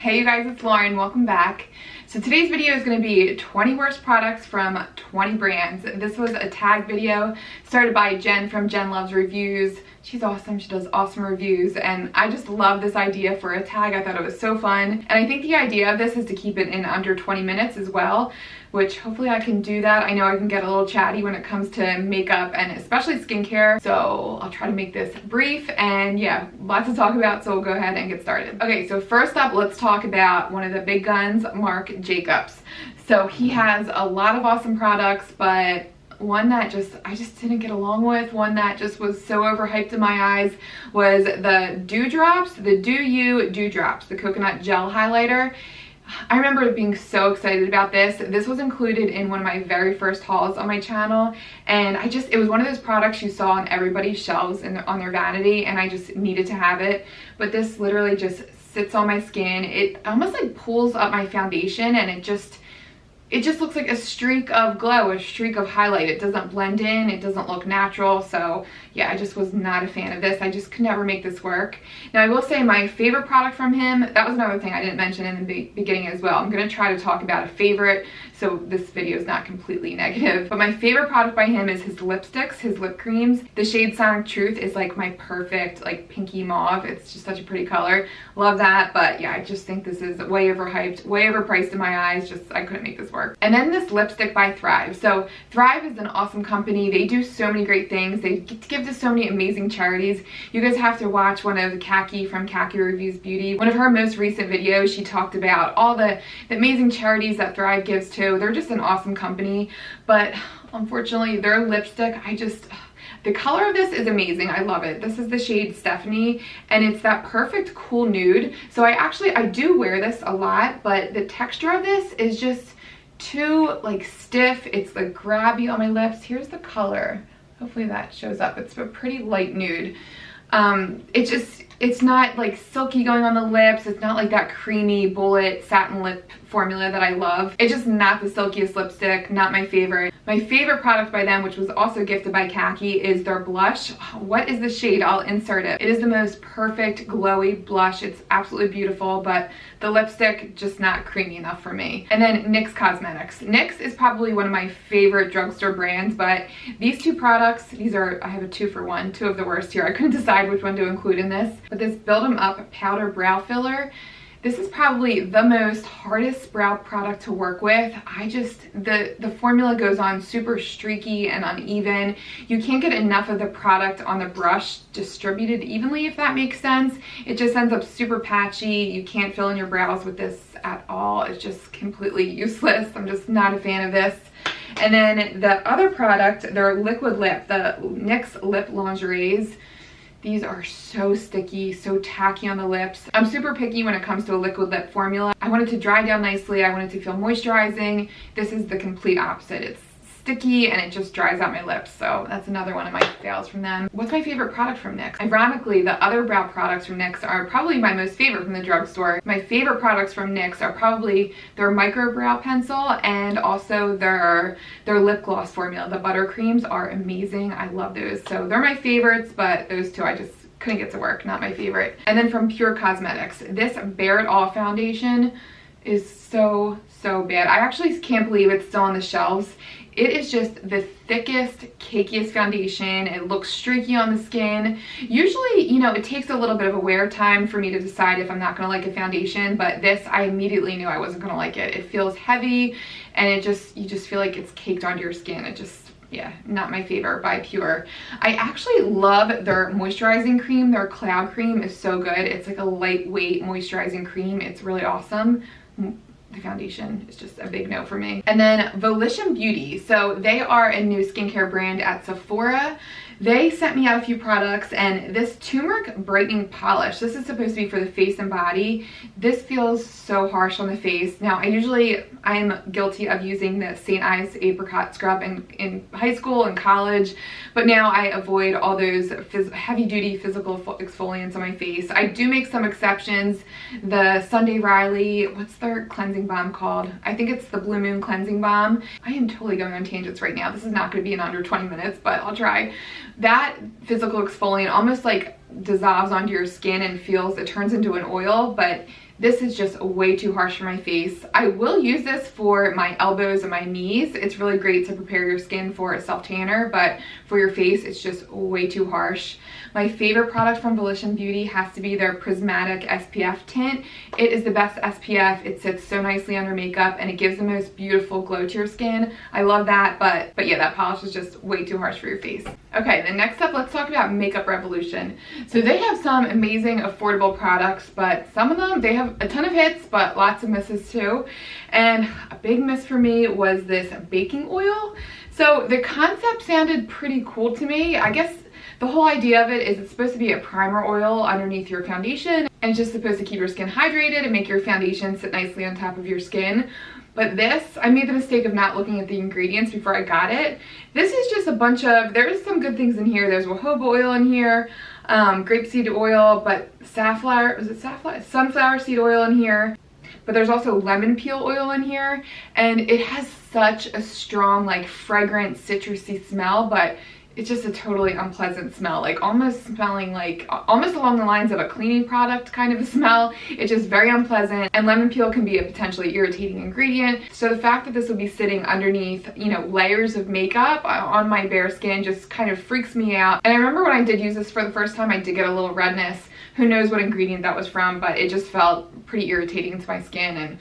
Hey you guys, it's Lauren. Welcome back. So today's video is going to be 20 worst products from 20 brands. This was a tag video started by Jen from Jen Loves Reviews. She's awesome. She does awesome reviews, and I just love this idea for a tag. I thought it was so fun, and I think the idea of this is to keep it in under 20 minutes as well, which hopefully I can do that. I know I can get a little chatty when it comes to makeup and especially skincare, so I'll try to make this brief, and yeah, lots to talk about, so we'll go ahead and get started. Okay, so first up, let's talk about one of the big guns, Marc Jacobs. So he has a lot of awesome products, but one that I just didn't get along with, one that just was so overhyped in my eyes, was the Dewdrops, the Dewdrops, the coconut gel highlighter. I remember being so excited about this. This was included in one of my very first hauls on my channel, and it was one of those products you saw on everybody's shelves on their vanity, and I just needed to have it. But this literally just sits on my skin. It almost like pulls up my foundation, and it just looks like a streak of glow, a streak of highlight. It doesn't blend in, it doesn't look natural. So yeah, I just was not a fan of this. I just could never make this work. Now I will say my favorite product from him, that was another thing I didn't mention in the beginning as well. I'm gonna try to talk about a favorite, so this video is not completely negative. But my favorite product by him is his lipsticks, his lip creams. The shade Sonic Truth is like my perfect like pinky mauve. It's just such a pretty color. Love that, but yeah, I just think this is way overhyped, way overpriced in my eyes. I couldn't make this work. And then this lipstick by Thrive. So Thrive is an awesome company. They do so many great things. They give to so many amazing charities. You guys have to watch one of Khaki from Khaki Reviews Beauty. One of her most recent videos, she talked about all the amazing charities that Thrive gives to. They're just an awesome company, but unfortunately their lipstick, the color of this is amazing. I love it. This is the shade Stephanie, and it's that perfect cool nude. So I do wear this a lot, but the texture of this is just too like stiff. It's like grabby on my lips. Here's the color. Hopefully that shows up. It's a pretty light nude. It's not like silky going on the lips. It's not like that creamy bullet satin lip formula that I love. It's just not the silkiest lipstick, not my favorite. My favorite product by them, which was also gifted by Khaki, is their blush. What is the shade? I'll insert it. It is the most perfect glowy blush. It's absolutely beautiful, but the lipstick just not creamy enough for me. And then NYX Cosmetics. NYX is probably one of my favorite drugstore brands, but these two products, I have a 2-for-1, two of the worst here. I couldn't decide which one to include in this, but this Build 'Em Up Powder Brow Filler, this is probably the most hardest brow product to work with. The formula goes on super streaky and uneven. You can't get enough of the product on the brush distributed evenly, if that makes sense. It just ends up super patchy. You can't fill in your brows with this at all. It's just completely useless. I'm just not a fan of this. And then the other product, their liquid lip, the NYX Lip Lingeries. These are so sticky, so tacky on the lips. I'm super picky when it comes to a liquid lip formula. I want it to dry down nicely. I want it to feel moisturizing. This is the complete opposite. It's sticky and it just dries out my lips. So that's another one of my fails from them. What's my favorite product from NYX? Ironically, the other brow products from NYX are probably my most favorite from the drugstore. My favorite products from NYX are probably their micro brow pencil and also their lip gloss formula. The buttercreams are amazing. I love those. So they're my favorites, but those two I just couldn't get to work. Not my favorite. And then from Pure Cosmetics, this Bare It All foundation is so bad. I actually can't believe it's still on the shelves. It is just the thickest, cakiest foundation. It looks streaky on the skin. Usually, you know, it takes a little bit of a wear time for me to decide if I'm not gonna like a foundation, but this, I immediately knew I wasn't gonna like it. It feels heavy, and you just feel like it's caked onto your skin. Yeah, not my favorite by Pure. I actually love their moisturizing cream. Their Cloud Cream is so good. It's like a lightweight moisturizing cream. It's really awesome. The foundation is just a big no for me. And then Volition Beauty. So they are a new skincare brand at Sephora. They sent me out a few products, and this turmeric brightening polish, this is supposed to be for the face and body. This feels so harsh on the face. Now, I'm guilty of using the St. Ives apricot scrub in high school and college, but now I avoid all those heavy-duty physical exfoliants on my face. I do make some exceptions. The Sunday Riley, what's their cleansing balm called? I think it's the Blue Moon Cleansing Balm. I am totally going on tangents right now. This is not going to be in under 20 minutes, but I'll try. That physical exfoliant almost like dissolves onto your skin and it turns into an oil, but This is just way too harsh for my face. I will use this for my elbows and my knees. It's really great to prepare your skin for a self-tanner, but for your face, it's just way too harsh. My favorite product from Volition Beauty has to be their Prismatic SPF tint. It is the best SPF. It sits so nicely under makeup and it gives the most beautiful glow to your skin. I love that, but yeah, that polish is just way too harsh for your face. Okay, then next up, let's talk about Makeup Revolution. So they have some amazing affordable products, but some of them, they have a ton of hits, but lots of misses too. And a big miss for me was this baking oil. So the concept sounded pretty cool to me. I guess the whole idea of it is it's supposed to be a primer oil underneath your foundation, and it's just supposed to keep your skin hydrated and make your foundation sit nicely on top of your skin. But this, I made the mistake of not looking at the ingredients before I got it. This is just a bunch of, there is some good things in here. There's jojoba oil in here, grapeseed oil, but sunflower seed oil in here. But there's also lemon peel oil in here, and it has such a strong, like, fragrant, citrusy smell, but it's just a totally unpleasant smell, like almost smelling like, almost along the lines of a cleaning product kind of a smell. It's just very unpleasant, and lemon peel can be a potentially irritating ingredient. So the fact that this will be sitting underneath, you know, layers of makeup on my bare skin just kind of freaks me out. And I remember when I did use this for the first time, I did get a little redness. Who knows what ingredient that was from, but it just felt pretty irritating to my skin, and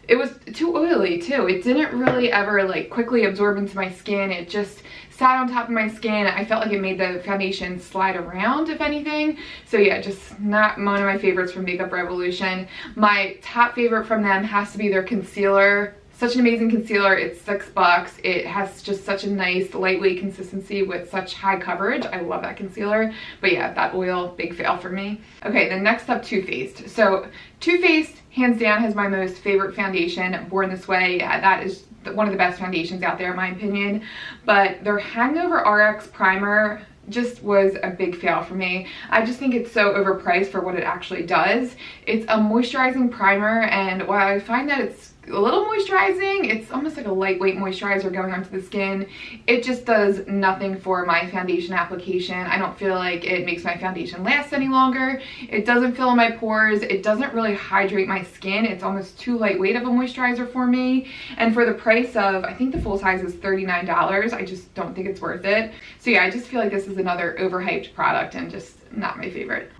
it was too oily too. It didn't really ever like quickly absorb into my skin. It just sat on top of my skin. I felt like it made the foundation slide around, if anything. So yeah, just not one of my favorites from Makeup Revolution. My top favorite from them has to be their concealer. Such an amazing concealer. It's $6. It has just such a nice lightweight consistency with such high coverage. I love that concealer. But yeah, that oil, big fail for me. Okay, then next up, Too Faced. So Too Faced, hands down, has my most favorite foundation, Born This Way. That is one of the best foundations out there in my opinion. But their Hangover RX primer just was a big fail for me. I just think it's so overpriced for what it actually does. It's a moisturizing primer, and while I find that it's a little moisturizing, it's almost like a lightweight moisturizer going onto the skin. It just does nothing for my foundation application. I don't feel like it makes my foundation last any longer. It doesn't fill in my pores. It doesn't really hydrate my skin. It's almost too lightweight of a moisturizer for me. And for the price of, I think the full size is $39, I just don't think it's worth it. So yeah, I just feel like this is another overhyped product and just not my favorite.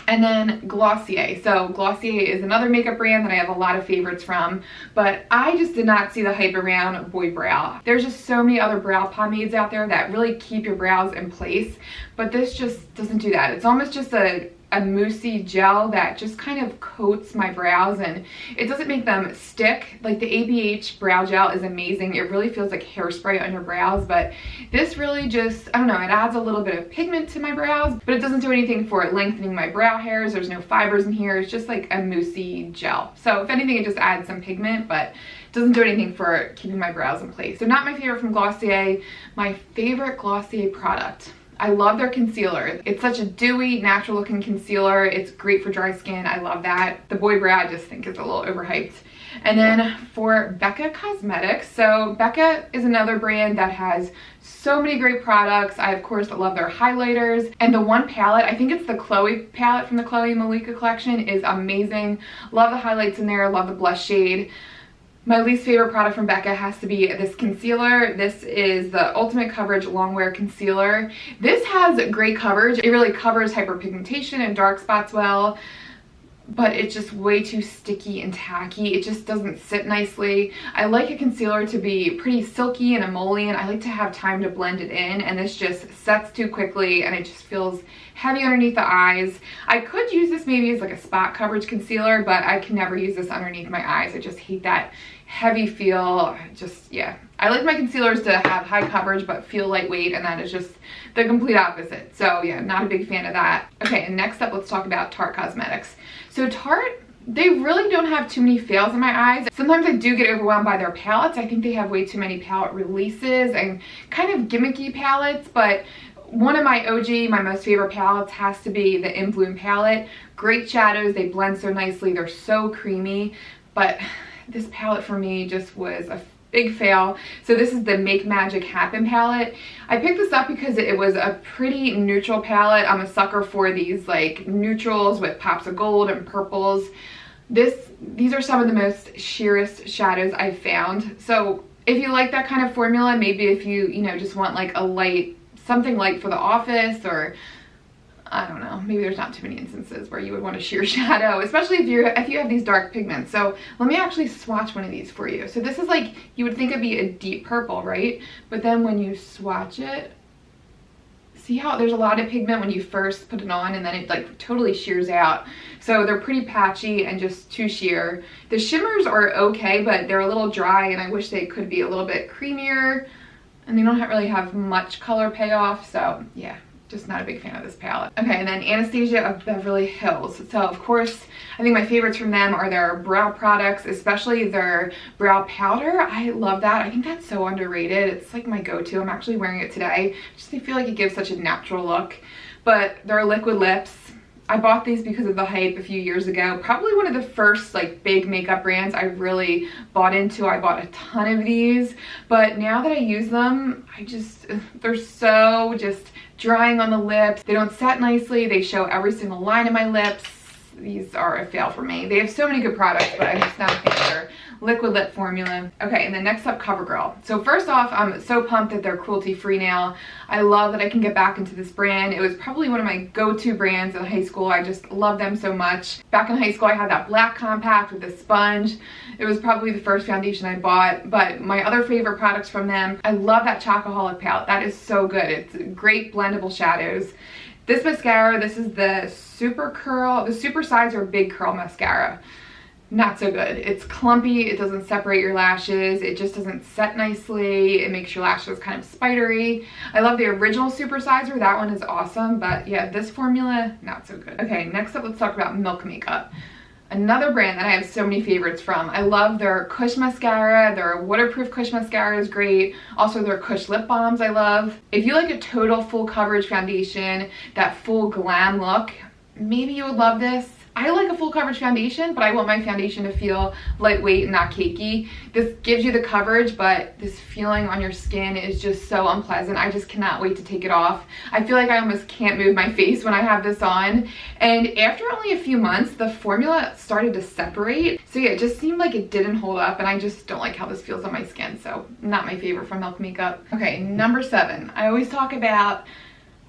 And then Glossier. So Glossier is another makeup brand that I have a lot of favorites from, but I just did not see the hype around Boy Brow. There's just so many other brow pomades out there that really keep your brows in place, but this just doesn't do that. It's almost just a moussey gel that just kind of coats my brows, and it doesn't make them stick. Like the ABH brow gel is amazing. It really feels like hairspray on your brows, but this really just, I don't know, it adds a little bit of pigment to my brows, but it doesn't do anything for lengthening my brow hairs. There's no fibers in here. It's just like a moussey gel. So if anything, it just adds some pigment, but doesn't do anything for keeping my brows in place. So not my favorite from Glossier. My favorite Glossier product, I love their concealer. It's such a dewy, natural looking concealer. It's great for dry skin. I love that. The Boy Brow I just think is a little overhyped. And then for Becca Cosmetics. So Becca is another brand that has so many great products. I of course love their highlighters, and the one palette, I think it's the Chloe palette from the Chloe Malika collection, is amazing. Love the highlights in there. Love the blush shade. My least favorite product from Becca has to be this concealer. This is the Ultimate Coverage Longwear Concealer. This has great coverage. It really covers hyperpigmentation and dark spots well, but it's just way too sticky and tacky. It just doesn't sit nicely. I like a concealer to be pretty silky and emollient. I like to have time to blend it in, and this just sets too quickly and it just feels heavy underneath the eyes. I could use this maybe as like a spot coverage concealer, but I can never use this underneath my eyes. I just hate that heavy feel. Just, yeah. I like my concealers to have high coverage but feel lightweight, and that is just the complete opposite. So yeah, not a big fan of that. Okay, and next up, let's talk about Tarte Cosmetics. So Tarte, they really don't have too many fails in my eyes. Sometimes I do get overwhelmed by their palettes. I think they have way too many palette releases and kind of gimmicky palettes, but one of my OG, my most favorite palettes has to be the In Bloom palette. Great shadows, they blend so nicely, they're so creamy, but this palette for me just was a big fail. So this is the Make Magic Happen palette. I picked this up because it was a pretty neutral palette. I'm a sucker for these like neutrals with pops of gold and purples. These are some of the most sheerest shadows I've found. So if you like that kind of formula, maybe if you just want like a light, something light for the office, or I don't know, maybe there's not too many instances where you would want a sheer shadow, especially if you have these dark pigments. So let me actually swatch one of these for you. So this is like, you would think it'd be a deep purple, right? But then when you swatch it, see how there's a lot of pigment when you first put it on, and then it like totally shears out. So they're pretty patchy and just too sheer. The shimmers are okay, but they're a little dry, and I wish they could be a little bit creamier, and they don't really have much color payoff. So yeah, just not a big fan of this palette. Okay, and then Anastasia of Beverly Hills. So of course, I think my favorites from them are their brow products, especially their brow powder. I love that. I think that's so underrated. It's like my go-to. I'm actually wearing it today. Just I feel like it gives such a natural look. But their liquid lips, I bought these because of the hype a few years ago. Probably one of the first like big makeup brands I really bought into. I bought a ton of these, but now that I use them, they're so just drying on the lips. They don't set nicely. They show every single line of my lips. These are a fail for me. They have so many good products, but I'm just not a fan of their liquid lip formula. Okay, and then next up, CoverGirl. So first off, I'm so pumped that they're cruelty-free now. I love that I can get back into this brand. It was probably one of my go-to brands in high school. I just love them so much. Back in high school, I had that black compact with the sponge. It was probably the first foundation I bought, but my other favorite products from them, I love that Chocoholic palette. That is so good. It's great blendable shadows. This mascara, this is the Super Size or Big Curl Mascara. Not so good. It's clumpy, it doesn't separate your lashes, it just doesn't set nicely, it makes your lashes kind of spidery. I love the original Super Sizer, that one is awesome, but yeah, this formula, not so good. Okay, next up, let's talk about Milk Makeup. Another brand that I have so many favorites from. I love their Kush Mascara. Their waterproof Kush Mascara is great. Also their Kush Lip Balms I love. If you like a total full coverage foundation, that full glam look, maybe you would love this. I like a full coverage foundation, but I want my foundation to feel lightweight and not cakey. This gives you the coverage, but this feeling on your skin is just so unpleasant. I just cannot wait to take it off. I feel like I almost can't move my face when I have this on. And after only a few months, the formula started to separate. So yeah, it just seemed like it didn't hold up, and I just don't like how this feels on my skin. So not my favorite from Milk Makeup. Okay, number 7. I always talk about,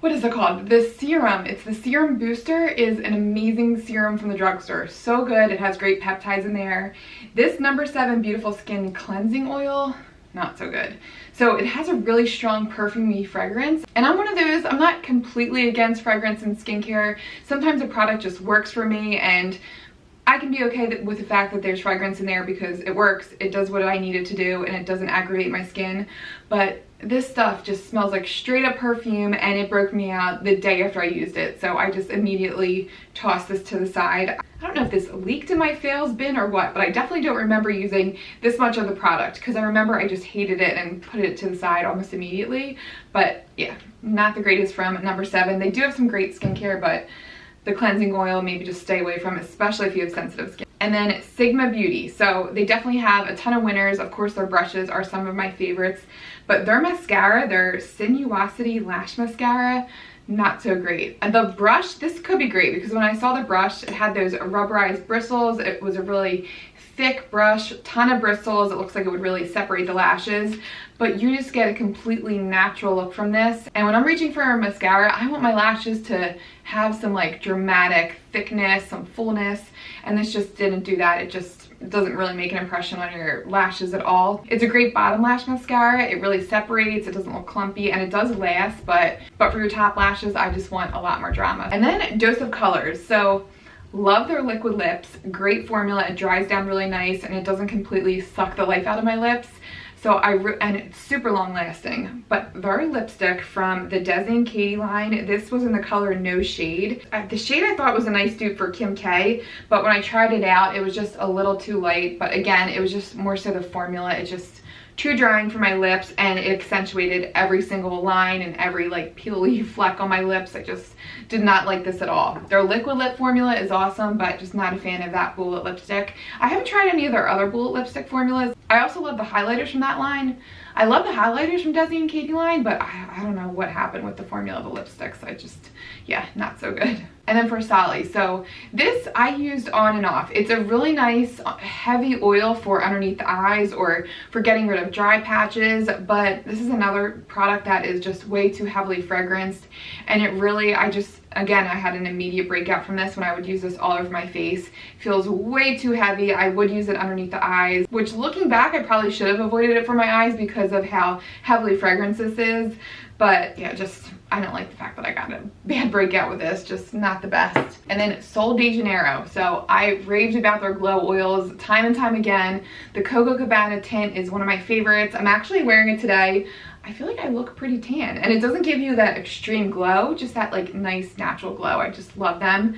what is it called? The serum. It's the Serum Booster. Is an amazing serum from the drugstore. So good. It has great peptides in there. This number 7 Beautiful Skin Cleansing Oil, not so good. So it has a really strong perfumey fragrance. And I'm one of those, I'm not completely against fragrance in skincare. Sometimes a product just works for me, and I can be okay with the fact that there's fragrance in there because it works, it does what I need it to do, and it doesn't aggravate my skin. But this stuff just smells like straight up perfume, and it broke me out the day after I used it. So I just immediately tossed this to the side. I don't know if this leaked in my fails bin or what, but I definitely don't remember using this much of the product, because I remember I just hated it and put it to the side almost immediately. But yeah, not the greatest from number 7. They do have some great skincare, but the cleansing oil, maybe just stay away from, especially if you have sensitive skin. And then Sigma Beauty. So they definitely have a ton of winners. Of course, their brushes are some of my favorites, but their mascara, their Sinuosity Lash Mascara, not so great. And the brush, this could be great, because when I saw the brush, it had those rubberized bristles. It was a really thick brush, ton of bristles. It looks like it would really separate the lashes, but you just get a completely natural look from this. And when I'm reaching for a mascara, I want my lashes to have some like dramatic thickness, some fullness, and this just didn't do that. It just doesn't really make an impression on your lashes at all. It's a great bottom lash mascara. It really separates, it doesn't look clumpy, and it does last, but for your top lashes, I just want a lot more drama. And then Dose of Colors. So love their liquid lips, great formula. It dries down really nice, and it doesn't completely suck the life out of my lips. So and it's super long lasting. But their lipstick from the Desi and Katie line, this was in the color No Shade. The shade I thought was a nice dupe for Kim K, but when I tried it out, it was just a little too light. But again, it was just more so the formula. It just too drying for my lips, and it accentuated every single line and every like peely fleck on my lips. I just did not like this at all. Their liquid lip formula is awesome, but just not a fan of that bullet lipstick. I haven't tried any of their other bullet lipstick formulas. I also love the highlighters from that line. I love the highlighters from Desi and Katie line, but I don't know what happened with the formula of the lipsticks. I just, yeah, not so good. And then for Sally, so this I used on and off. It's a really nice heavy oil for underneath the eyes or for getting rid of dry patches, but this is another product that is just way too heavily fragranced, and it really, again, I had an immediate breakout from this when I would use this all over my face. It feels way too heavy. I would use it underneath the eyes, which looking back, I probably should have avoided it for my eyes because of how heavily fragranced this is. But yeah, I don't like the fact that I got a bad breakout with this, just not the best. And then Sol de Janeiro. So I raved about their glow oils time and time again. The Coco Cabana tint is one of my favorites. I'm actually wearing it today. I feel like I look pretty tan, and it doesn't give you that extreme glow, just that like nice natural glow. I just love them.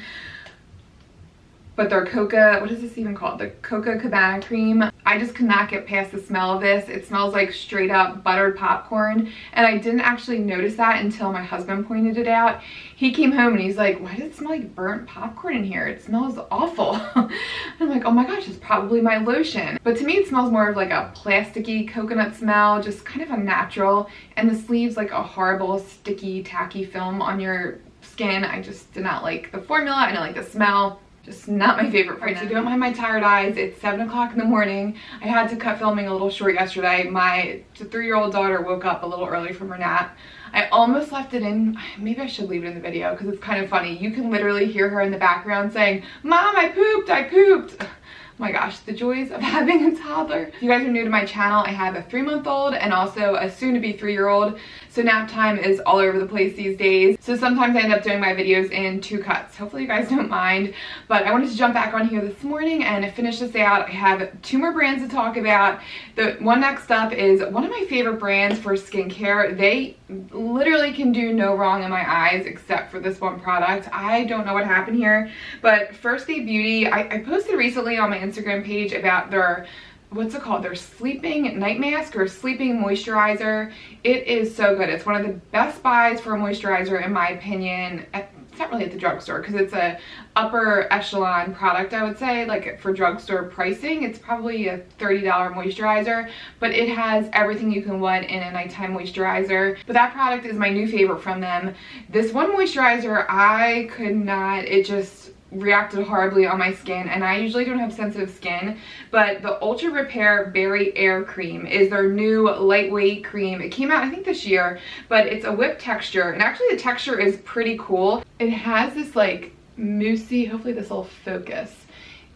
But their Coca, what is this even called? The Coco Cabana cream. I just could not get past the smell of this. It smells like straight up buttered popcorn. And I didn't actually notice that until my husband pointed it out. He came home and he's like, why does it smell like burnt popcorn in here? It smells awful. I'm like, oh my gosh, it's probably my lotion. But to me, it smells more of like a plasticky coconut smell, just kind of unnatural. And this leaves like a horrible, sticky, tacky film on your skin. I just did not like the formula. I don't like the smell. Just not my favorite. Right, so don't mind my tired eyes. It's 7 o'clock in the morning. I had to cut filming a little short yesterday. My 3-year-old daughter woke up a little early from her nap. I almost left it in. Maybe I should leave it in the video because it's kind of funny. You can literally hear her in the background saying, "Mom, I pooped, I pooped." Oh my gosh, the joys of having a toddler. If you guys are new to my channel, I have a 3-month-old and also a soon-to-be 3-year-old. So nap time is all over the place these days. So sometimes I end up doing my videos in 2 cuts. Hopefully you guys don't mind. But I wanted to jump back on here this morning and finish this out. I have 2 more brands to talk about. The one next up is one of my favorite brands for skincare. They literally can do no wrong in my eyes except for this one product. I don't know what happened here, but First Aid Beauty, I posted recently on my Instagram page about their, what's it called, their sleeping night mask or sleeping moisturizer. It is so good. It's one of the best buys for a moisturizer in my opinion. It's not really at the drugstore because it's a upper echelon product, I would say. Like for drugstore pricing, it's probably a $30 moisturizer, but it has everything you can want in a nighttime moisturizer. But that product is my new favorite from them. This one moisturizer, I could not, it just reacted horribly on my skin, and I usually don't have sensitive skin, but the Ultra Repair Berry Air Cream is their new lightweight cream. It came out I think this year, but it's a whipped texture, and actually the texture is pretty cool. It has this like moussey, hopefully this will focus.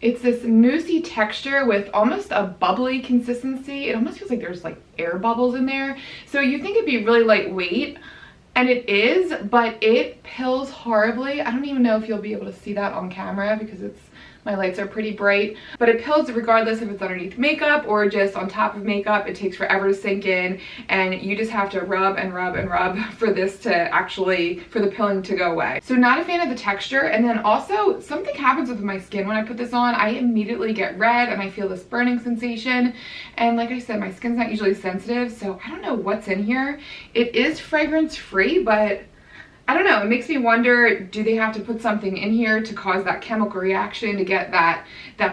It's this moussey texture with almost a bubbly consistency. It almost feels like there's like air bubbles in there. So you think it'd be really lightweight, and it is, but it pills horribly. I don't even know if you'll be able to see that on camera because my lights are pretty bright, but it pills regardless if it's underneath makeup or just on top of makeup. It takes forever to sink in, and you just have to rub and rub and rub for this to actually, for the pilling to go away. So not a fan of the texture. And then also something happens with my skin when I put this on. I immediately get red and I feel this burning sensation. And like I said, my skin's not usually sensitive, so I don't know what's in here. It is fragrance free, but I don't know, it makes me wonder, do they have to put something in here to cause that chemical reaction to get that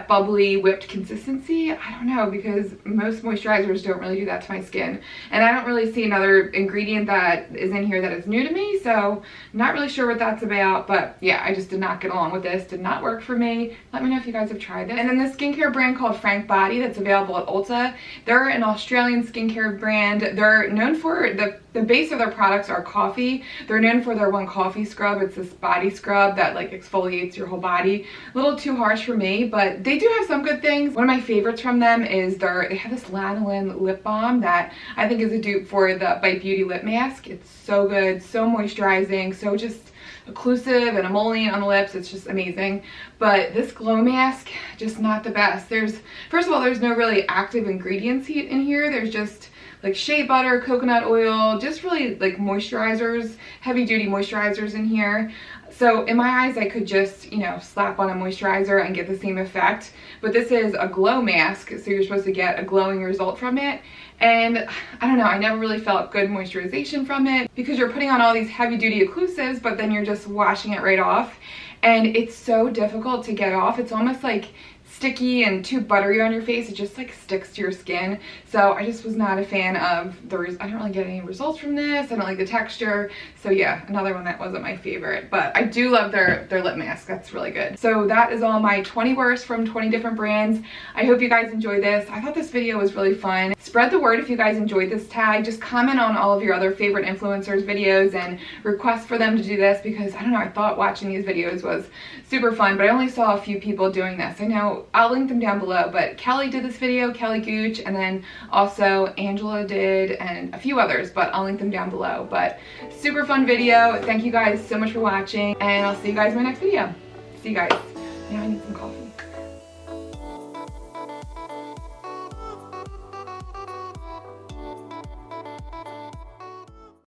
bubbly whipped consistency? I don't know, because most moisturizers don't really do that to my skin. And I don't really see another ingredient that is in here that is new to me, so I'm not really sure what that's about. But yeah, I just did not get along with this, did not work for me. Let me know if you guys have tried this. And then this skincare brand called Frank Body that's available at Ulta. They're an Australian skincare brand. They're known for, the base of their products are coffee. They're known for their one coffee scrub. It's this body scrub that like exfoliates your whole body. A little too harsh for me, but they do have some good things. One of my favorites from them is they have this lanolin lip balm that I think is a dupe for the Bite Beauty lip mask. It's so good, so moisturizing, so just occlusive and emollient on the lips. It's just amazing. But this glow mask, just not the best. First of all, there's no really active ingredients in here. There's just like shea butter, coconut oil, just really like moisturizers, heavy duty moisturizers in here. So in my eyes, I could just, you know, slap on a moisturizer and get the same effect. But this is a glow mask, so you're supposed to get a glowing result from it. And I don't know, I never really felt good moisturization from it because you're putting on all these heavy duty occlusives, but then you're just washing it right off. And it's so difficult to get off. It's almost like sticky and too buttery on your face. It just like sticks to your skin. So I just was not a fan of I don't really get any results from this. I don't like the texture. So yeah, another one that wasn't my favorite, but I do love their lip mask. That's really good. So that is all my 20 worst from 20 different brands. I hope you guys enjoyed this. I thought this video was really fun. Spread the word if you guys enjoyed this tag. Just comment on all of your other favorite influencers videos and request for them to do this, because I don't know, I thought watching these videos was super fun, but I only saw a few people doing this. I know I'll link them down below, but Kelly did this video, Kelly Gooch, and then also Angela did, and a few others, but I'll link them down below. But super fun video. Thank you guys so much for watching, and I'll see you guys in my next video. See you guys. Now I need some coffee.